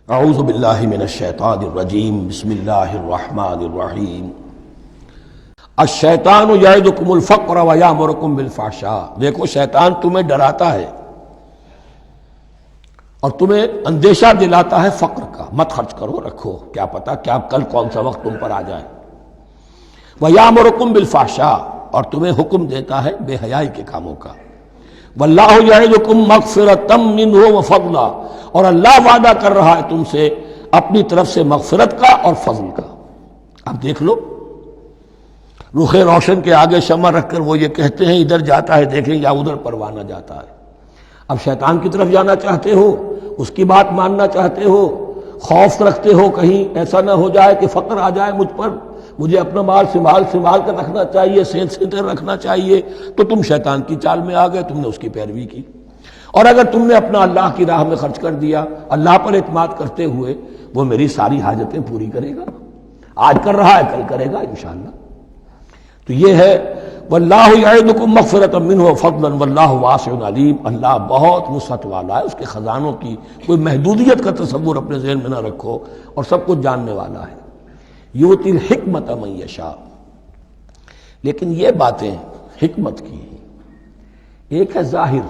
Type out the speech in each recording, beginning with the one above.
اعوذ باللہ من الشیطان الرجیم بسم اللہ الرحمن الرحیم الشیطان یعدکم الفقر ویامرکم بالفحشاء۔ دیکھو شیطان تمہیں ڈراتا ہے اور تمہیں اندیشہ دلاتا ہے فقر کا، مت خرچ کرو، رکھو، کیا پتا کیا کل کون سا وقت تم پر آ جائے۔ ویامرکم بالفحشاء، اور تمہیں حکم دیتا ہے بے حیائی کے کاموں کا۔ واللہ یعدکم مغفرۃ منہ وفضلا، اور اللہ وعدہ کر رہا ہے تم سے اپنی طرف سے مغفرت کا اور فضل کا۔ اب دیکھ لو، رخ روشن کے آگے شمع رکھ کر وہ یہ کہتے ہیں ادھر جاتا ہے دیکھیں یا ادھر پروانہ جاتا ہے۔ اب شیطان کی طرف جانا چاہتے ہو، اس کی بات ماننا چاہتے ہو، خوف رکھتے ہو کہیں ایسا نہ ہو جائے کہ فقر آ جائے مجھ پر، مجھے اپنا مال سنبھال کر رکھنا چاہیے، صحت سے رکھنا چاہیے، تو تم شیطان کی چال میں آ گئے، تم نے اس کی پیروی کی۔ اور اگر تم نے اپنا اللہ کی راہ میں خرچ کر دیا، اللہ پر اعتماد کرتے ہوئے، وہ میری ساری حاجتیں پوری کرے گا، آج کر رہا ہے کل کرے گا انشاءاللہ۔ تو یہ ہے واللہ یعدکم مغفرۃ منہ وفضلا واللہ واسع علیم، اللہ بہت وسعت والا ہے، اس کے خزانوں کی کوئی محدودیت کا تصور اپنے ذہن میں نہ رکھو، اور سب کچھ جاننے والا ہے۔ یؤتی الحکمۃ من یشاء، لیکن یہ باتیں حکمت کی ایک ہے ظاہر،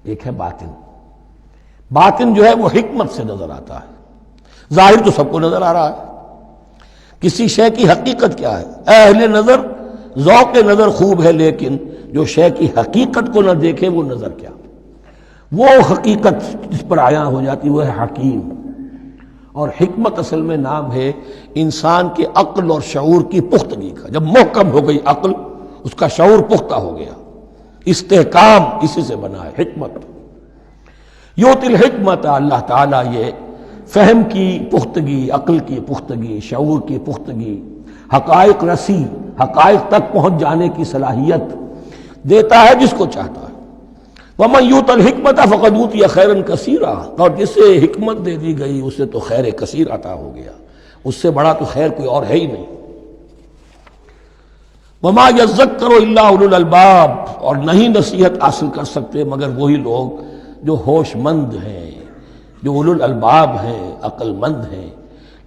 ایک ہے باطن۔ باطن جو ہے وہ حکمت سے نظر آتا ہے، ظاہر تو سب کو نظر آ رہا ہے۔ کسی شے کی حقیقت کیا ہے؟ اہل نظر ذوق نظر خوب ہے، لیکن جو شے کی حقیقت کو نہ دیکھے وہ نظر کیا؟ وہ حقیقت جس پر عیاں ہو جاتی وہ ہے حکیم۔ اور حکمت اصل میں نام ہے انسان کے عقل اور شعور کی پختگی کا۔ جب محکم ہو گئی عقل، اس کا شعور پختہ ہو گیا، استحکام اسی سے بنا ہے حکمت۔ یؤتی الحکمت، اللہ تعالیٰ یہ فہم کی پختگی، عقل کی پختگی، شعور کی پختگی، حقائق رسی، حقائق تک پہنچ جانے کی صلاحیت دیتا ہے جس کو چاہتا ہے۔ وَمَن یُؤْتَ الْحِکْمَةَ فَقَدْ أُوتِیَ خَیْرًا کَثِیرًا، اور جسے حکمت دے دی گئی اسے تو خیر کثیر عطا ہو گیا، اس سے بڑا تو خیر کوئی اور ہے ہی نہیں۔ وَمَا يَذَّكَّرُ إِلَّا أُولُو الْأَلْبَابِ، اور نہیں نصیحت حاصل کر سکتے مگر وہی لوگ جو ہوش مند ہیں، جو اولو الالباب ہیں، عقل مند ہیں۔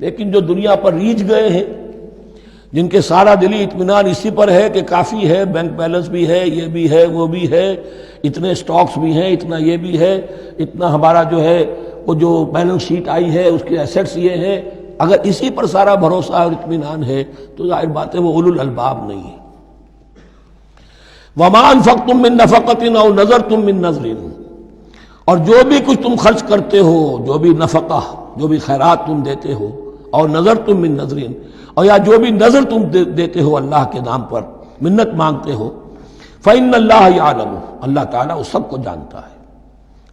لیکن جو دنیا پر ریجھ گئے ہیں، جن کے سارا دلی اطمینان اسی پر ہے کہ کافی ہے، بینک بیلنس بھی ہے، یہ بھی ہے، وہ بھی ہے، اتنے سٹاکس بھی ہیں، اتنا یہ بھی ہے، اتنا ہمارا جو ہے وہ جو بیلنس شیٹ آئی ہے اس کے ایسٹس یہ ہیں، اگر اسی پر سارا بھروسہ اور اطمینان ہے تو ظاہر بات ہے وہ اولو الالباب نہیں ہے۔ وَمَا أَنفَقْتُم مِّن نَفَقَةٍ أَوْ نَذَرْتُم مِّن نَذْرٍ، اور جو بھی کچھ تم خرچ کرتے ہو، جو بھی نفقہ، جو بھی خیرات تم دیتے ہو، اور نظر تم من نظرین، اور یا جو بھی نظر تم دیتے ہو اللہ کے نام پر، منت مانگتے ہو، فإن اللہ یعلم، اللہ تعالیٰ اس سب کو جانتا ہے۔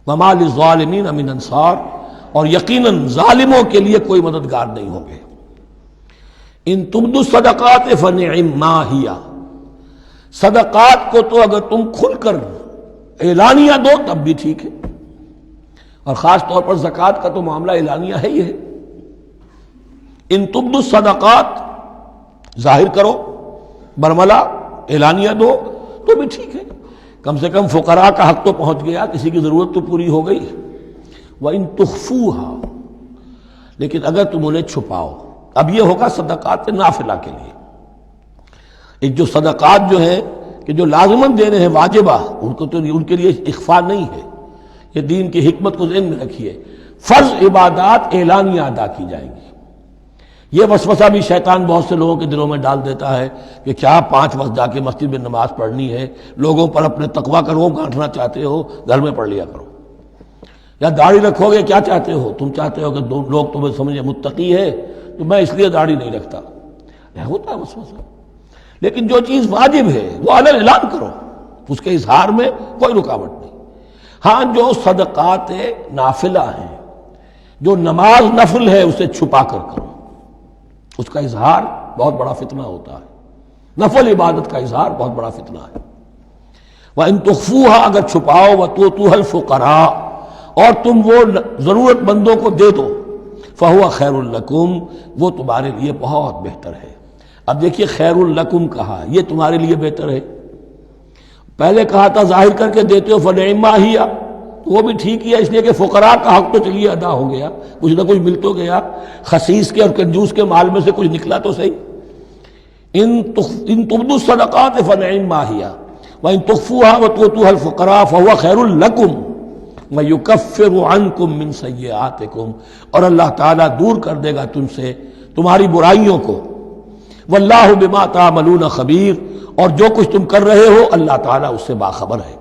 وما للظالمین من انصار، اور یقیناً ظالموں کے لیے کوئی مددگار نہیں ہوں گے۔ ان تبدوا الصدقات فنعما ہی، صدقات کو تو اگر تم کھل کر اعلانیہ دو تب بھی ٹھیک ہے، اور خاص طور پر زکوٰۃ کا تو معاملہ اعلانیہ ہے ہی ہے۔ ان تبدوا الصدقات، ظاہر کرو، برملا اعلانیہ دو تو بھی ٹھیک ہے، کم سے کم فقراء کا حق تو پہنچ گیا، کسی کی ضرورت تو پوری ہو گئی۔ وَإِن تُخْفُوهَا، لیکن اگر تم انہیں چھپاؤ، اب یہ ہوگا صدقات نافلہ کے لیے۔ ایک جو صدقات جو ہیں کہ جو لازماً دینے ہیں واجبہ، ان کو تو ان کے لیے اخفاء نہیں ہے، یہ دین کی حکمت کو ذہن میں رکھیے۔ فرض عبادات اعلانیہ ادا کی جائیں گی۔ یہ وسوسہ بھی شیطان بہت سے لوگوں کے دلوں میں ڈال دیتا ہے کہ کیا 5 وقت جا کے مسجد میں نماز پڑھنی ہے، لوگوں پر اپنے تقویٰ کا روب گانٹھنا چاہتے ہو، گھر میں پڑھ لیا کرو۔ یا داڑھی رکھو گے، کیا چاہتے ہو؟ تم چاہتے ہو کہ لوگ تمہیں سمجھے متقی ہے تو میں اس لیے داڑھی نہیں رکھتا، یہ ہوتا ہے وسوسہ۔ لیکن جو چیز واجب ہے وہ علی اعلان کرو، اس کے اظہار میں کوئی رکاوٹ نہیں۔ ہاں جو صدقات نافلہ ہیں، جو نماز نفل ہے اسے چھپا کر کرو، اس کا اظہار بہت بڑا فتنہ ہوتا ہے، نفل عبادت کا اظہار بہت بڑا فتنہ ہے۔ وَإِن تُخْفُوهَا، اگر چھپاؤ، وَتُؤْتُوهَا الْفُقَرَاءَ، اور تم وہ ضرورت مندوں کو دے دو، فَهُوَ خَيْرٌ لَكُمْ، وہ تمہارے لیے بہت بہتر ہے۔ اب دیکھیے خیر لکم کہا، یہ تمہارے لیے بہتر ہے۔ پہلے کہا تھا ظاہر کر کے دیتے ہو فنعما ہی، تو وہ بھی ٹھیک ہی ہے، اس لیے کہ فقراء کا حق تو چلیے ادا ہو گیا، کچھ نہ کچھ مل تو گیا، خسیس کے اور کنجوس کے مال میں سے کچھ نکلا تو صحیح۔ ان تبدوا الصدقات فنعما ہی وان تخفوها وتؤتوها الفقراء فهو خير لكم ويكفر عنكم من سيئاتكم، اور اللہ تعالیٰ دور کر دے گا تم سے تمہاری برائیوں کو۔ واللہ بما تعملون خبیر، اور جو کچھ تم کر رہے ہو اللہ تعالیٰ اس سے باخبر ہے۔